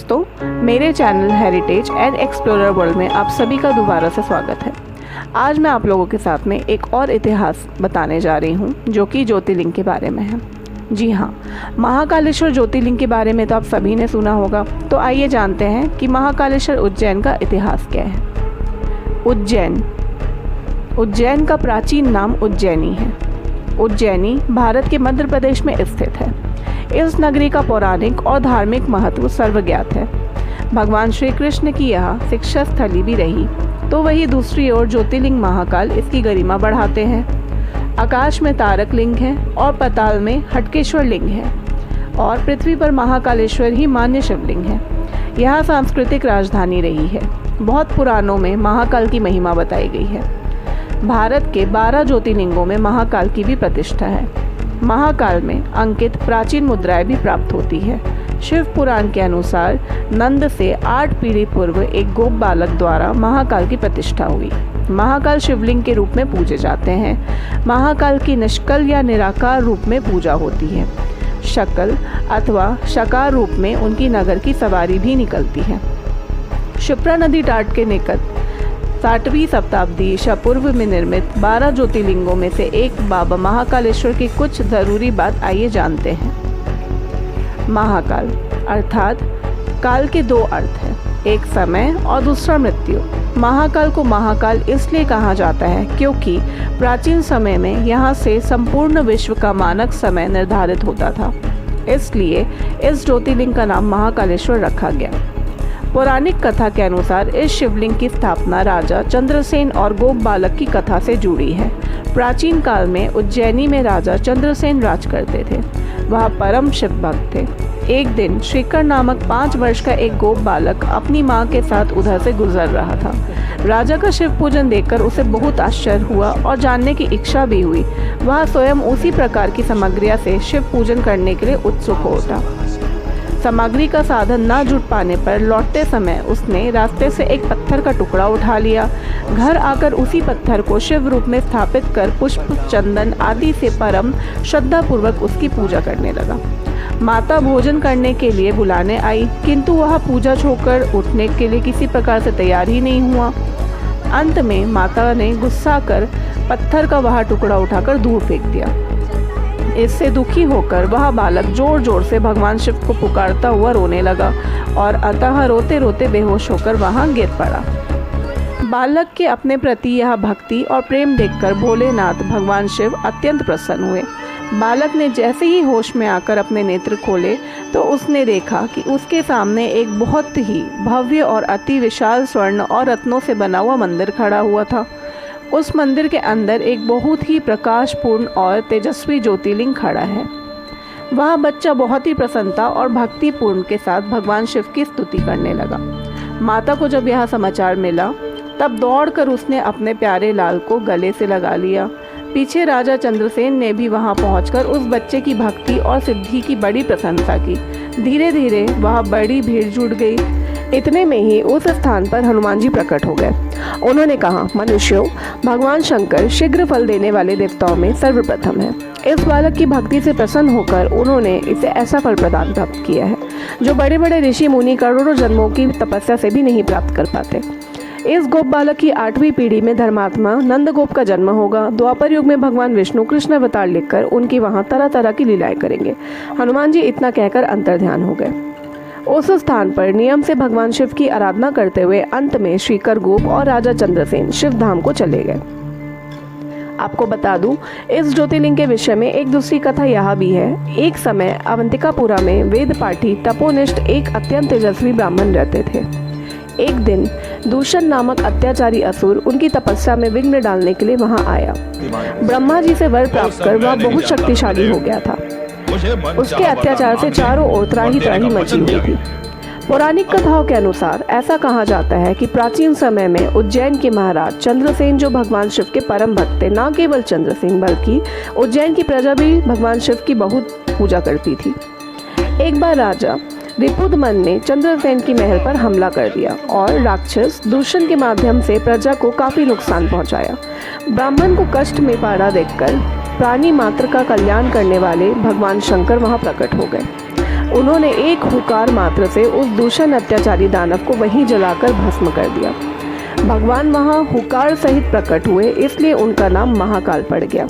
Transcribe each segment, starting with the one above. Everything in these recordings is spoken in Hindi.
दोस्तों, मेरे channel heritage and explorer world में आप सभी का दोबारा से स्वागत है। आज मैं आप लोगों के साथ में एक और इतिहास बताने जा रही हूँ जो कि ज्योतिर्लिंग के बारे में है। जी हाँ, महाकालेश्वर ज्योतिर्लिंग के बारे में तो आप सभी ने सुना होगा। तो आइए जानते हैं कि महाकालेश्वर उज्जैन का इतिहास क्या है। उज्जैन का प्राचीन नाम उज्जैनी है। उज्जैनी भारत के मध्य प्रदेश में स्थित है। इस नगरी का पौराणिक और धार्मिक महत्व सर्वज्ञात है। भगवान श्री कृष्ण की यह शिक्षा स्थली भी रही, तो वही दूसरी ओर ज्योतिर्लिंग महाकाल इसकी गरिमा बढ़ाते हैं। आकाश में तारक लिंग है और पाताल में हटकेश्वर लिंग है और पृथ्वी पर महाकालेश्वर ही मान्य शिवलिंग है। यह सांस्कृतिक राजधानी रही है। बहुत पुराणों में महाकाल की महिमा बताई गई है। भारत के 12 ज्योतिर्लिंगों में महाकाल की भी प्रतिष्ठा है। महाकाल में अंकित प्राचीन मुद्राएं भी प्राप्त होती है। शिव पुराण के अनुसार नंद से 8 पीढ़ी पूर्व एक गोप बालक द्वारा महाकाल की प्रतिष्ठा हुई। महाकाल शिवलिंग के रूप में पूजे जाते हैं। महाकाल की निष्कल या निराकार रूप में पूजा होती है। शकल अथवा शकार रूप में उनकी नगर की सवारी भी निकलती है। क्षिप्रा नदी तट के निकट 7वीं शताब्दी ईसा पूर्व में निर्मित 12 ज्योतिर्लिंगों में से एक बाबा महाकालेश्वर की कुछ ज़रूरी बात आइए जानते हैं। महाकाल अर्थात काल के 2 अर्थ हैं, एक समय और दूसरा मृत्यु। महाकाल को महाकाल इसलिए कहा जाता है क्योंकि प्राचीन समय में यहाँ से संपूर्ण विश्व का मानक समय निर्धारित होता था, इसलिए इस ज्योतिर्लिंग का नाम महाकालेश्वर रखा गया। पौराणिक कथा के अनुसार इस शिवलिंग की स्थापना राजा चंद्रसेन और गोप बालक की कथा से जुड़ी है। प्राचीन काल में उज्जैनी में राजा चंद्रसेन राज करते थे। वह परम शिव भक्त थे। एक दिन श्रीकर नामक 5 वर्ष का एक गोप बालक अपनी मां के साथ उधर से गुजर रहा था। राजा का शिव पूजन देखकर उसे बहुत आश्चर्य हुआ और जानने की इच्छा भी हुई। वह स्वयं उसी प्रकार की सामग्रियों से शिव पूजन करने के लिए उत्सुक हो उठा। सामग्री का साधन न जुट पाने पर लौटते समय उसने रास्ते से एक पत्थर का टुकड़ा उठा लिया। घर आकर उसी पत्थर को शिव रूप में स्थापित कर पुष्प, चंदन आदि से परम श्रद्धापूर्वक उसकी पूजा करने लगा। माता भोजन करने के लिए बुलाने आई, किंतु वह पूजा छोड़कर उठने के लिए किसी प्रकार से तैयार ही नहीं हुआ। अंत में माता ने गुस्सा कर पत्थर का वह टुकड़ा उठाकर दूर फेंक दिया। इससे दुखी होकर वह बालक जोर जोर से भगवान शिव को पुकारता हुआ रोने लगा और अंततः रोते रोते बेहोश होकर वहां गिर पड़ा। बालक के अपने प्रति यह भक्ति और प्रेम देखकर भोलेनाथ भगवान शिव अत्यंत प्रसन्न हुए। बालक ने जैसे ही होश में आकर अपने नेत्र खोले तो उसने देखा कि उसके सामने एक बहुत ही भव्य और अति विशाल स्वर्ण और रत्नों से बना हुआ मंदिर खड़ा हुआ था। उस मंदिर के अंदर एक बहुत ही प्रकाशपूर्ण और तेजस्वी ज्योतिर्लिंग खड़ा है। वह बच्चा बहुत ही प्रसन्नता और भक्तिपूर्ण के साथ भगवान शिव की स्तुति करने लगा। माता को जब यह समाचार मिला तब दौड़कर उसने अपने प्यारे लाल को गले से लगा लिया। पीछे राजा चंद्रसेन ने भी वहां पहुंचकर उस बच्चे की भक्ति और सिद्धि की बड़ी प्रशंसा की। धीरे धीरे वह बड़ी भीड़ जुट गई। इतने में ही उस स्थान पर हनुमान जी प्रकट हो गए। उन्होंने कहा, मनुष्यों, भगवान शंकर शीघ्र फल देने वाले देवताओं में सर्वप्रथम है। इस बालक की भक्ति से प्रसन्न होकर उन्होंने इसे ऐसा फल प्रदान प्राप्त किया है जो बड़े बड़े ऋषि मुनि करोड़ों जन्मों की तपस्या से भी नहीं प्राप्त कर पाते। इस गोप बालक की 8वीं पीढ़ी में धर्मात्मा नंदगोप का जन्म होगा। द्वापर युग में भगवान विष्णु कृष्ण अवतार लेकर उनकी वहाँ तरह तरह की लीलाएं करेंगे। हनुमान जी इतना कहकर अंतर्ध्यान हो गए। उस स्थान पर नियम से भगवान शिव की आराधना करते हुए अंत में श्रीकर गोप और राजा चंद्रसेन शिव धाम को चले गए। आपको बता दूं, इस ज्योतिर्लिंग के विषय में एक दूसरी कथा यह भी है। एक समय अवंतिकापुरा में वेद पाठी तपोनिष्ठ एक अत्यंत तेजस्वी ब्राह्मण रहते थे। एक दिन दूषण नामक अत्याचारी असुर उनकी तपस्या में विघ्न डालने के लिए वहां आया। ब्रह्मा जी से वर प्राप्त कर वह बहुत शक्तिशाली हो गया था। उसके अत्याचार से चारों ओर त्राही त्राही मची हुई थी। पौराणिक कथाओं के अनुसार ऐसा कहा जाता है कि प्राचीन समय में उज्जैन के महाराज चंद्रसेन, जो भगवान शिव के परम भक्त थे, न केवल चंद्रसेन बल्कि उज्जैन की प्रजा भी भगवान शिव की बहुत पूजा करती थी। एक बार राजा रिपुदमन ने चंद्रसेन की महल पर हमला कर दिया और राक्षस दूषण के माध्यम से प्रजा को काफी नुकसान पहुंचाया। ब्राह्मण को कष्ट में पड़ा देखकर प्राणी मात्र का कल्याण करने वाले भगवान शंकर वहां प्रकट हो गए। उन्होंने एक हुकार मात्र से उस दूषण अत्याचारी दानव को वहीं जलाकर भस्म कर दिया। भगवान वहाँ हुकार सहित प्रकट हुए, इसलिए उनका नाम महाकाल पड़ गया।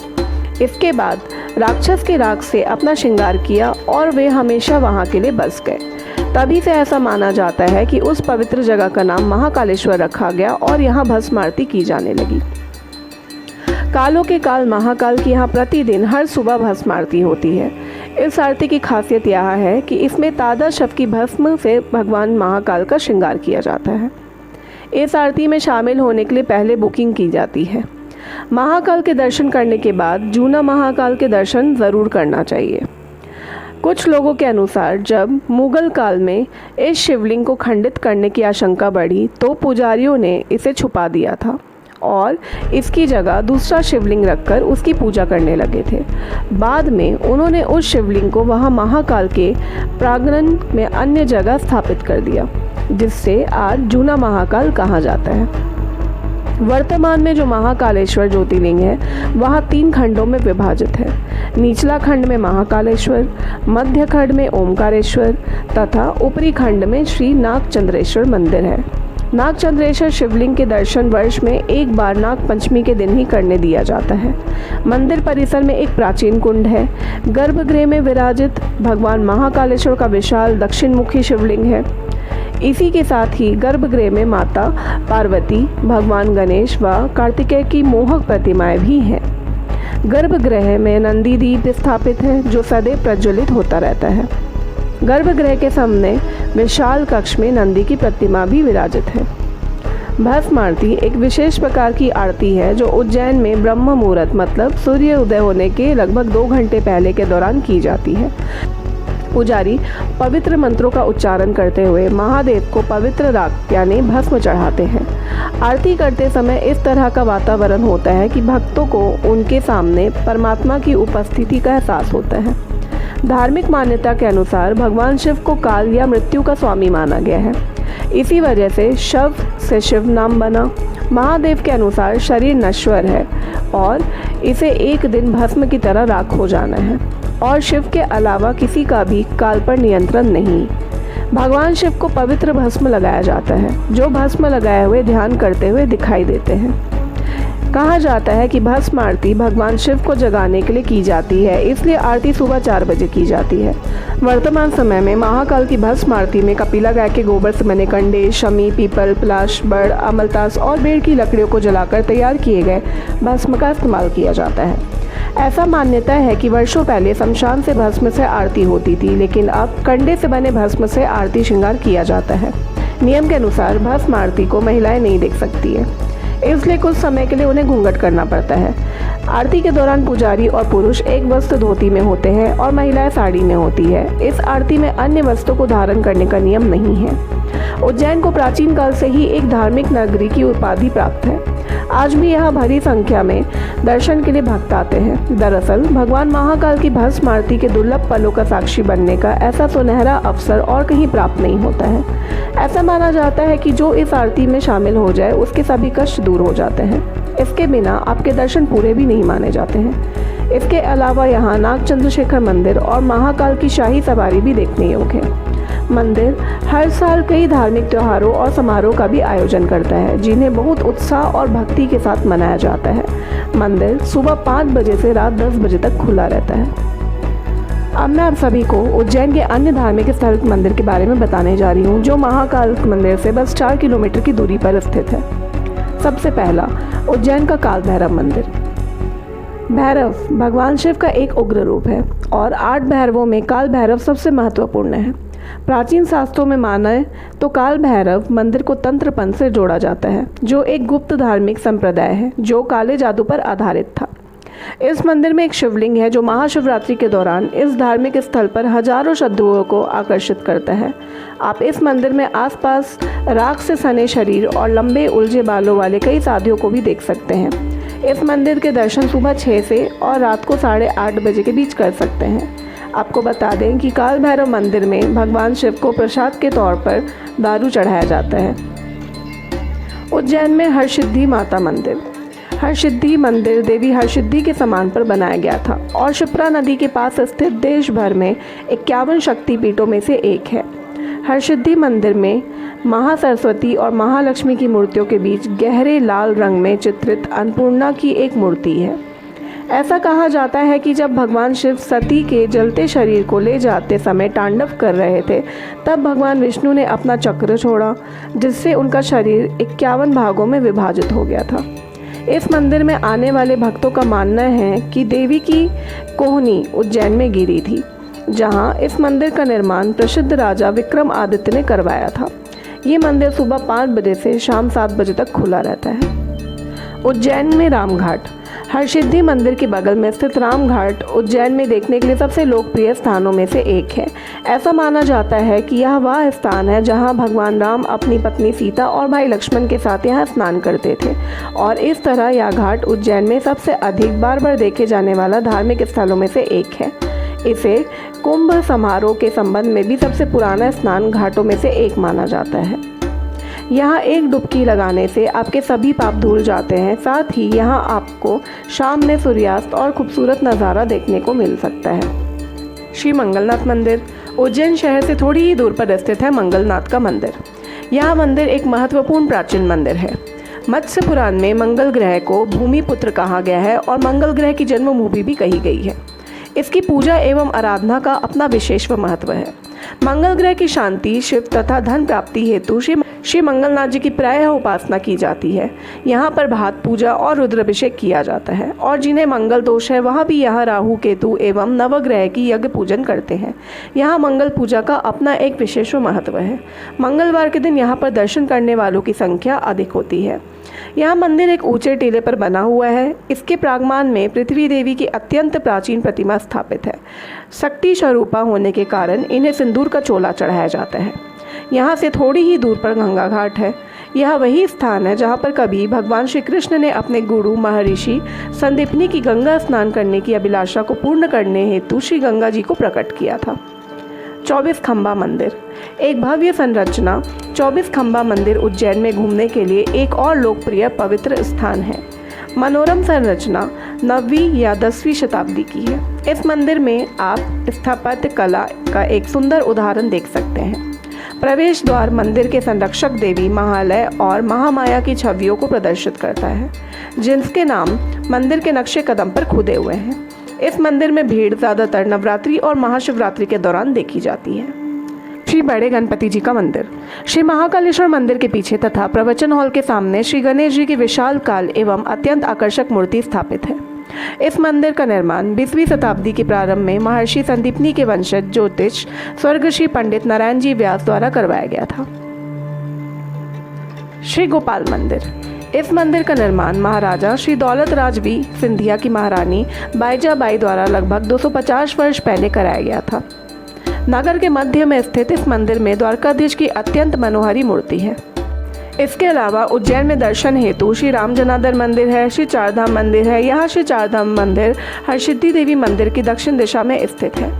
इसके बाद राक्षस के राख से अपना श्रृंगार किया और वे हमेशा वहाँ के लिए बस गए। तभी से ऐसा माना जाता है कि उस पवित्र जगह का नाम महाकालेश्वर रखा गया और यहाँ भस्म आरती की जाने लगी। कालों के काल महाकाल की यहाँ प्रतिदिन हर सुबह भस्म आरती होती है। इस आरती की खासियत यह है कि इसमें ताज़ा शव की भस्म से भगवान महाकाल का श्रृंगार किया जाता है। इस आरती में शामिल होने के लिए पहले बुकिंग की जाती है। महाकाल के दर्शन करने के बाद जूना महाकाल के दर्शन ज़रूर करना चाहिए। कुछ लोगों के अनुसार जब मुगल काल में इस शिवलिंग को खंडित करने की आशंका बढ़ी तो पुजारियों ने इसे छुपा दिया था और इसकी जगह दूसरा शिवलिंग रखकर उसकी पूजा करने लगे थे। बाद में उन्होंने उस शिवलिंग को वहां महाकाल के प्रांगण में अन्य जगह स्थापित कर दिया, जिससे आज जूना महाकाल कहा जाता है। वर्तमान में जो महाकालेश्वर ज्योतिर्लिंग है वह 3 खंडों में विभाजित है। निचला खंड में महाकालेश्वर, मध्य खंड में ओमकारेश्वर तथा ऊपरी खंड में श्री नागचंद्रेश्वर मंदिर है। नागचंद्रेश्वर शिवलिंग के दर्शन वर्ष में एक बार नाग पंचमी के दिन ही करने दिया जाता है। मंदिर परिसर में एक प्राचीन कुंड है। गर्भगृह में विराजित भगवान महाकालेश्वर का विशाल दक्षिण मुखी शिवलिंग है। इसी के साथ ही गर्भगृह में माता पार्वती, भगवान गणेश व कार्तिकेय की मोहक प्रतिमाएं भी हैं। गर्भगृह में नंदी दीप स्थापित है जो सदैव प्रज्वलित होता रहता है। गर्भगृह के सामने विशाल कक्ष में नंदी की प्रतिमा भी विराजित है। भस्म आरती एक विशेष प्रकार की आरती है जो उज्जैन में ब्रह्म मुहूर्त मतलब सूर्य उदय होने के लगभग 2 घंटे पहले के दौरान की जाती है। पुजारी पवित्र मंत्रों का उच्चारण करते हुए महादेव को पवित्र राख यानी भस्म चढ़ाते हैं। आरती करते समय इस तरह का वातावरण होता है कि भक्तों को उनके सामने परमात्मा की उपस्थिति का एहसास होता है। धार्मिक मान्यता के अनुसार भगवान शिव को काल या मृत्यु का स्वामी माना गया है। इसी वजह से शव से शिव नाम बना। महादेव के अनुसार शरीर नश्वर है और इसे एक दिन भस्म की तरह राख हो जाना है और शिव के अलावा किसी का भी काल पर नियंत्रण नहीं। भगवान शिव को पवित्र भस्म लगाया जाता है जो भस्म लगाए हुए ध्यान करते हुए दिखाई देते हैं। कहा जाता है कि भस्म आरती भगवान शिव को जगाने के लिए की जाती है, इसलिए आरती सुबह 4 बजे की जाती है। वर्तमान समय में महाकाल की भस्म आरती में कपिला गाय के गोबर से बने कंडे, शमी, पीपल, पलाश, बड़, अमलतास और बेर की लकड़ियों को जलाकर तैयार किए गए भस्म का इस्तेमाल किया जाता है। ऐसा मान्यता है कि वर्षों पहले शमशान से भस्म से आरती होती थी, लेकिन अब कंडे से बने भस्म से आरती श्रृंगार किया जाता है। नियम के अनुसार भस्म आरती को महिलाएं नहीं देख सकती है, इसलिए कुछ समय के लिए उन्हें घूंघट करना पड़ता है। आरती के दौरान पुजारी और पुरुष एक वस्त्र धोती में होते हैं और महिलाएं साड़ी में होती है। इस आरती में अन्य वस्त्रों को धारण करने का नियम नहीं है। उज्जैन को प्राचीन काल से ही एक धार्मिक नगरी की उपाधि प्राप्त है। आज भी यहाँ भारी संख्या में दर्शन के लिए भक्त आते हैं। दरअसल भगवान महाकाल की भस्म आरती के दुर्लभ पलों का साक्षी बनने का ऐसा सुनहरा अवसर और कहीं प्राप्त नहीं होता है। ऐसा माना जाता है कि जो इस आरती में शामिल हो जाए उसके सभी कष्ट दूर हो जाते हैं। इसके बिना आपके दर्शन पूरे भी नहीं माने जाते हैं। इसके अलावा यहाँ नागचंद्रशेखर मंदिर और महाकाल की शाही सवारी भी देखने योग्य है। मंदिर हर साल कई धार्मिक त्योहारों और समारोह का भी आयोजन करता है, जिन्हें बहुत उत्साह और भक्ति के साथ मनाया जाता है। मंदिर सुबह 5 बजे से रात 10 बजे तक खुला रहता है। अब मैं आप सभी को उज्जैन के अन्य धार्मिक स्थल मंदिर के बारे में बताने जा रही हूँ, जो महाकाल मंदिर से बस 4 किलोमीटर की दूरी पर स्थित है। सबसे पहला उज्जैन का काल भैरव मंदिर। भैरव भगवान शिव का एक उग्र रूप है और 8 भैरवों में काल भैरव सबसे महत्वपूर्ण है। प्राचीन शास्त्रों में माने तो काल भैरव मंदिर को तंत्रपंथ से जोड़ा जाता है, जो एक गुप्त धार्मिक संप्रदाय है जो काले जादू पर आधारित था। इस मंदिर में एक शिवलिंग है जो महाशिवरात्रि के दौरान इस धार्मिक स्थल पर हजारों श्रद्धालुओं को आकर्षित करता है। आप इस मंदिर में आसपास राख से सने शरीर और लंबे उलझे बालों वाले कई साधुओं को भी देख सकते हैं। इस मंदिर के दर्शन सुबह 6 से और रात को 8:30 बजे के बीच कर सकते हैं। आपको बता दें कि काल भैरव मंदिर में भगवान शिव को प्रसाद के तौर पर दारू चढ़ाया जाता है। उज्जैन में हरसिद्धि माता मंदिर। हरसिद्धि मंदिर देवी हरसिद्धि के समान पर बनाया गया था और क्षिप्रा नदी के पास स्थित देश भर में 51 शक्तिपीठों में से एक है। हरसिद्धि मंदिर में महासरस्वती और महालक्ष्मी की मूर्तियों के बीच गहरे लाल रंग में चित्रित अन्नपूर्णा की एक मूर्ति है। ऐसा कहा जाता है कि जब भगवान शिव सती के जलते शरीर को ले जाते समय तांडव कर रहे थे, तब भगवान विष्णु ने अपना चक्र छोड़ा, जिससे उनका शरीर 51 भागों में विभाजित हो गया था। इस मंदिर में आने वाले भक्तों का मानना है कि देवी की कोहनी उज्जैन में गिरी थी, जहां इस मंदिर का निर्माण प्रसिद्ध राजा विक्रमादित्य ने करवाया था। ये मंदिर सुबह 5 बजे से शाम 7 बजे तक खुला रहता है। उज्जैन में रामघाट। हरसिद्धि मंदिर के बगल में स्थित रामघाट उज्जैन में देखने के लिए सबसे लोकप्रिय स्थानों में से एक है। ऐसा माना जाता है कि यह वह स्थान है जहां भगवान राम अपनी पत्नी सीता और भाई लक्ष्मण के साथ यहाँ स्नान करते थे और इस तरह यह घाट उज्जैन में सबसे अधिक बार देखे जाने वाला धार्मिक स्थलों में से एक है। इसे कुंभ समारोह के संबंध में भी सबसे पुराना स्नान घाटों में से एक माना जाता है। यहाँ एक डुबकी लगाने से आपके सभी पाप धुल जाते हैं। साथ ही यहाँ आपको शाम में सूर्यास्त और खूबसूरत नज़ारा देखने को मिल सकता है। श्री मंगलनाथ मंदिर। उज्जैन शहर से थोड़ी ही दूर पर स्थित है मंगलनाथ का मंदिर। यह मंदिर एक महत्वपूर्ण प्राचीन मंदिर है। मत्स्य पुराण में मंगल ग्रह को भूमिपुत्र कहा गया है और मंगल ग्रह की जन्मभूमि भी कही गई है। इसकी पूजा एवं आराधना का अपना विशेष महत्व है। मंगल ग्रह की शांति, शिव तथा धन प्राप्ति हेतु श्री मंगलनाथ जी की प्रायः उपासना की जाती है। यहाँ पर भात पूजा और रुद्राभिषेक किया जाता है और जिन्हें मंगल दोष है वह भी यहाँ राहु केतु एवं नवग्रह की यज्ञ पूजन करते हैं। यहाँ मंगल पूजा का अपना एक विशेष महत्व है। मंगलवार के दिन यहाँ पर दर्शन करने वालों की संख्या अधिक होती है। यह मंदिर एक ऊंचे टीले पर बना हुआ है। इसके प्रांगण में पृथ्वी देवी की अत्यंत प्राचीन प्रतिमा स्थापित है। शक्ति स्वरूपा होने के कारण इन्हें सिंदूर का चोला चढ़ाया जाता है। यहाँ से थोड़ी ही दूर पर गंगा घाट है। यह वही स्थान है जहाँ पर कभी भगवान श्री कृष्ण ने अपने गुरु महर्षि संदीपनी की गंगा स्नान करने की अभिलाषा को पूर्ण करने हेतु श्री गंगा जी को प्रकट किया था। 24 खंबा मंदिर। एक भव्य संरचना 24 खंबा मंदिर उज्जैन में घूमने के लिए एक और लोकप्रिय पवित्र स्थान है। मनोरम संरचना 9वीं या 10वीं शताब्दी की है। इस मंदिर में आप स्थापत्य कला का एक सुंदर उदाहरण देख सकते हैं। प्रवेश द्वार मंदिर के संरक्षक देवी महालय और महामाया की छवियों को प्रदर्शित करता है, जिनके नाम मंदिर के नक्शे कदम पर खुदे हुए हैं। इस मंदिर में भीड़ ज़्यादातर नवरात्रि और महाशिवरात्रि के दौरान देखी जाती है। श्री बड़े गणपति जी का मंदिर। श्री महाकालेश्वर मंदिर के पीछे तथा प्रवचन हॉल के सामने श्री गणेश जी की विशाल काल एवं अत्यंत आकर्षक मूर्ति स्थापित है। इस मंदिर का निर्माण 20वीं शताब्दी के प्रारंभ में महर्षि संदीपनी के वंशज ज्योतिष स्वर्गश्री पंडित नारायण जी व्यास द्वारा करवाया गया था। श्री गोपाल मंदिर। इस मंदिर का निर्माण महाराजा श्री दौलत राज बी सिंधिया की महारानी बाईजाबाई द्वारा लगभग 250 वर्ष पहले कराया गया था। नगर के मध्य में स्थित इस मंदिर में द्वारकाधीश की अत्यंत मनोहारी मूर्ति है। इसके अलावा उज्जैन में दर्शन हेतु श्री राम जनार्दन मंदिर है, श्री चारधाम मंदिर है। यहाँ श्री चारधाम मंदिर हरसिद्धि देवी मंदिर की दक्षिण दिशा में स्थित है।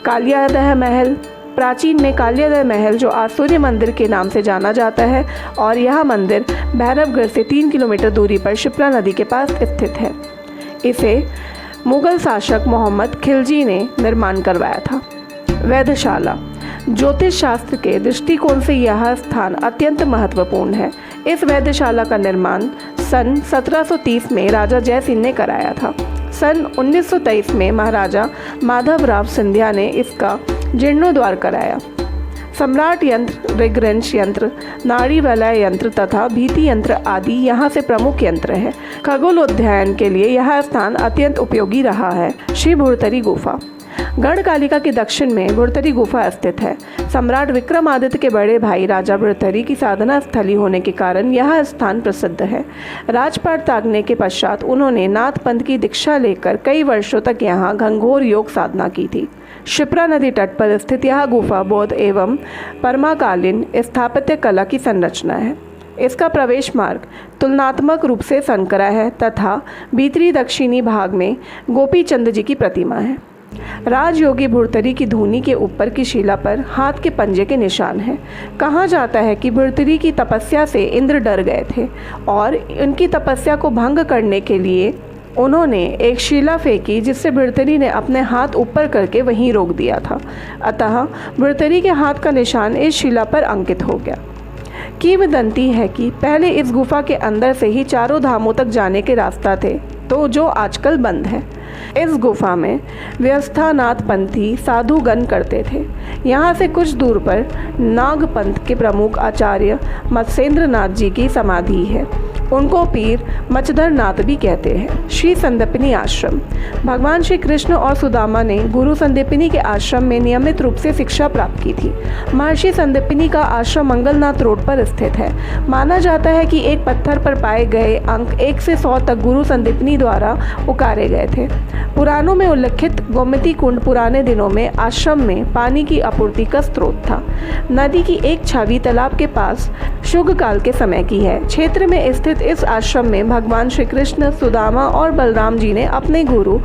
कालियादह महल। प्राचीन में कालियादह महल जो आज सूर्य मंदिर के नाम से जाना जाता है और यह मंदिर भैरवगढ़ से 3 किलोमीटर दूरी पर क्षिप्रा नदी के पास स्थित है। इसे मुगल शासक मोहम्मद खिलजी ने निर्माण करवाया था। वैधशाला। ज्योतिष शास्त्र के दृष्टिकोण से यह स्थान अत्यंत महत्वपूर्ण है। इस वैधशाला का निर्माण सन 1730 में राजा जय सिंह ने कराया था। सन 1923 में महाराजा माधवराव सिंधिया ने इसका जीर्णोद्धार कराया। सम्राट यंत्र, ऋग्रंश यंत्र, नाड़ी वलय यंत्र तथा भीति यंत्र आदि यहाँ से प्रमुख यंत्र है। खगोल अध्ययन के लिए यह स्थान अत्यंत उपयोगी रहा है। श्री भुरतरी गुफा। गढ़कालिका के दक्षिण में भुरतरी गुफा स्थित है। सम्राट विक्रमादित्य के बड़े भाई राजा भुरतरी की साधना स्थली होने के कारण यह स्थान प्रसिद्ध है। राजपाट त्यागने के पश्चात उन्होंने नाथ पंथ की दीक्षा लेकर कई वर्षों तक यहाँ घंघोर योग साधना की थी। क्षिप्रा नदी तट पर स्थित यह गुफा बौद्ध एवं परमाकालीन स्थापत्य कला की संरचना है। इसका प्रवेश मार्ग तुलनात्मक रूप से संकरा है तथा भीतरी दक्षिणी भाग में गोपी चंद जी की प्रतिमा है। राजयोगी भुरतरी की धूनी के ऊपर की शिला पर हाथ के पंजे के निशान हैं। कहा जाता है कि भुरतरी की तपस्या से इंद्र डर गए थे और उनकी तपस्या को भंग करने के लिए उन्होंने एक शिला फेंकी, जिससे भुरतरी ने अपने हाथ ऊपर करके वहीं रोक दिया था। अतः भुरतरी के हाथ का निशान इस शिला पर अंकित हो गया। किंवदंती है कि पहले इस गुफा के अंदर से ही चारों धामों तक जाने के रास्ता थे, तो जो आजकल बंद है। इस गुफा में व्यवस्थानाथ पंथी साधुगण करते थे। यहाँ से कुछ दूर पर नागपंथ के प्रमुख आचार्य मत्स्येंद्र नाथ जी की समाधि है। उनको पीर मचधर नाथ भी कहते हैं। श्री संदीपनी आश्रम। भगवान श्री कृष्ण और सुदामा ने गुरु संदीपनी के आश्रम में नियमित रूप से शिक्षा प्राप्त की थी। महर्षि संदीपनी का आश्रम मंगलनाथ रोड पर स्थित है। माना जाता है कि एक पत्थर पर पाए गए अंक 1 से 100 तक गुरु संदीपनी द्वारा उकारे गए थे। पुराणों में उल्लिखित गोमती कुंड पुराने दिनों में आश्रम में पानी की आपूर्ति का स्रोत था। नदी की एक छवि तालाब के पास शुग काल के समय की है। क्षेत्र में स्थित इस आश्रम में भगवान श्री कृष्ण, सुदामा और बलराम जी ने अपने गुरु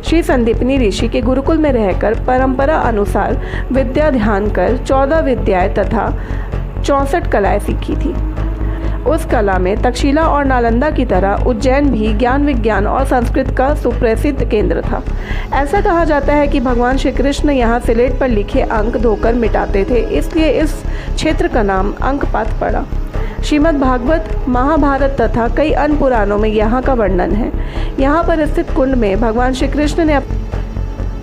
श्री संदीपनी ऋषि के गुरुकुल में रहकर परंपरा अनुसार विद्या ध्यान कर 14 विद्याएं तथा 64 कलाएं सीखी थी। उस कला में तक्षशिला और नालंदा की तरह उज्जैन भी ज्ञान विज्ञान और संस्कृत का सुप्रसिद्ध केंद्र था। ऐसा कहा जाता है कि भगवान श्री कृष्ण यहाँ स्लेट पर लिखे अंक धोकर मिटाते थे, इसलिए इस क्षेत्र का नाम अंकपात पड़ा। श्रीमद् भागवत, महाभारत तथा कई अन्य पुराणों में यहाँ का वर्णन है। यहाँ पर स्थित कुंड में भगवान श्री कृष्ण ने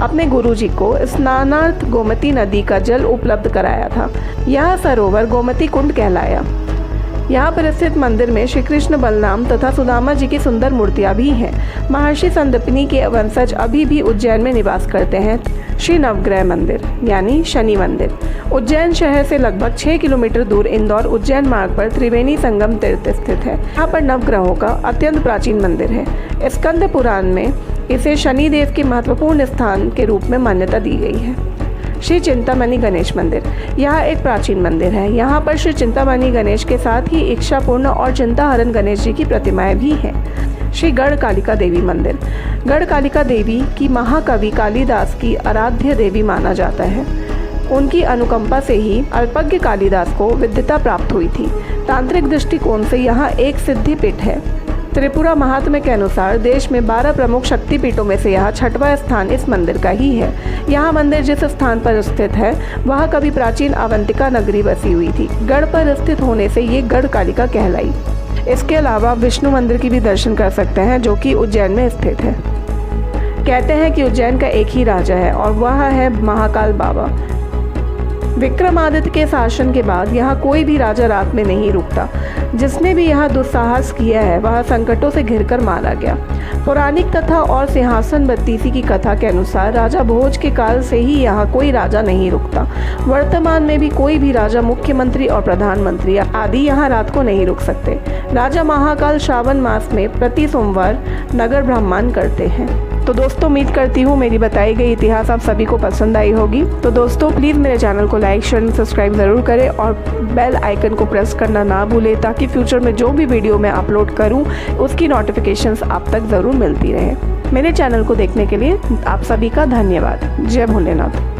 अपने गुरु जी को स्नानार्थ गोमती नदी का जल उपलब्ध कराया था। यह सरोवर गोमती कुंड कहलाया। यहाँ पर स्थित मंदिर में श्री कृष्ण, बलराम तथा सुदामा जी की सुंदर मूर्तियाँ भी हैं। महर्षि संदीपनी के वंशज अभी भी उज्जैन में निवास करते हैं। श्री नवग्रह मंदिर यानी शनि मंदिर। उज्जैन शहर से लगभग 6 किलोमीटर दूर इंदौर उज्जैन मार्ग पर त्रिवेणी संगम तीर्थ स्थित है। यहाँ पर नवग्रहों का अत्यंत प्राचीन मंदिर है। स्कंद पुराण में इसे शनिदेव के महत्वपूर्ण स्थान के रूप में मान्यता दी गई है। श्री चिंतामणि गणेश मंदिर। यह एक प्राचीन मंदिर है। यहाँ पर श्री चिंतामणि गणेश के साथ ही इच्छापूर्ण और चिंताहरण गणेश जी की प्रतिमाएं भी हैं। श्री गढ़ कालिका देवी मंदिर। गढ़ कालिका देवी की महाकवि कालिदास की आराध्य देवी माना जाता है। उनकी अनुकंपा से ही अल्पज्ञ कालिदास को विद्वता प्राप्त हुई थी। तांत्रिक दृष्टिकोण से यहाँ एक सिद्धिपीठ है। त्रिपुरा महात्म्य के अनुसार देश में 12 प्रमुख शक्तिपीठों में से यह 6वां स्थान इस मंदिर का ही है। यह मंदिर जिस स्थान पर स्थित है वह कभी प्राचीन अवंतिका नगरी बसी हुई थी। गढ़ पर स्थित होने से ये गढ़ कालिका कहलाई। इसके अलावा विष्णु मंदिर की भी दर्शन कर सकते हैं, जो कि उज्जैन में स्थित है। कहते हैं कि उज्जैन का एक ही राजा है और वह है महाकाल बाबा। विक्रमादित्य के शासन के बाद यहाँ कोई भी राजा रात में नहीं रुकता। जिसने भी यहाँ दुस्साहस किया है वह संकटों से घिरकर मारा गया। पौराणिक कथा और सिंहासन बत्तीसी की कथा के अनुसार राजा भोज के काल से ही यहाँ कोई राजा नहीं रुकता। वर्तमान में भी कोई भी राजा, मुख्यमंत्री और प्रधानमंत्री आदि यहाँ रात को नहीं रुक सकते। राजा महाकाल श्रावण मास में प्रति सोमवार नगर भ्रमण करते हैं। तो दोस्तों, उम्मीद करती हूँ मेरी बताई गई इतिहास आप सभी को पसंद आई होगी। तो दोस्तों, प्लीज़ मेरे चैनल को लाइक, शेयर, सब्सक्राइब ज़रूर करें और बेल आइकन को प्रेस करना ना भूलें, ताकि फ्यूचर में जो भी वीडियो मैं अपलोड करूँ उसकी नोटिफिकेशंस आप तक ज़रूर मिलती रहे। मेरे चैनल को देखने के लिए आप सभी का धन्यवाद। जय भोलेनाथ।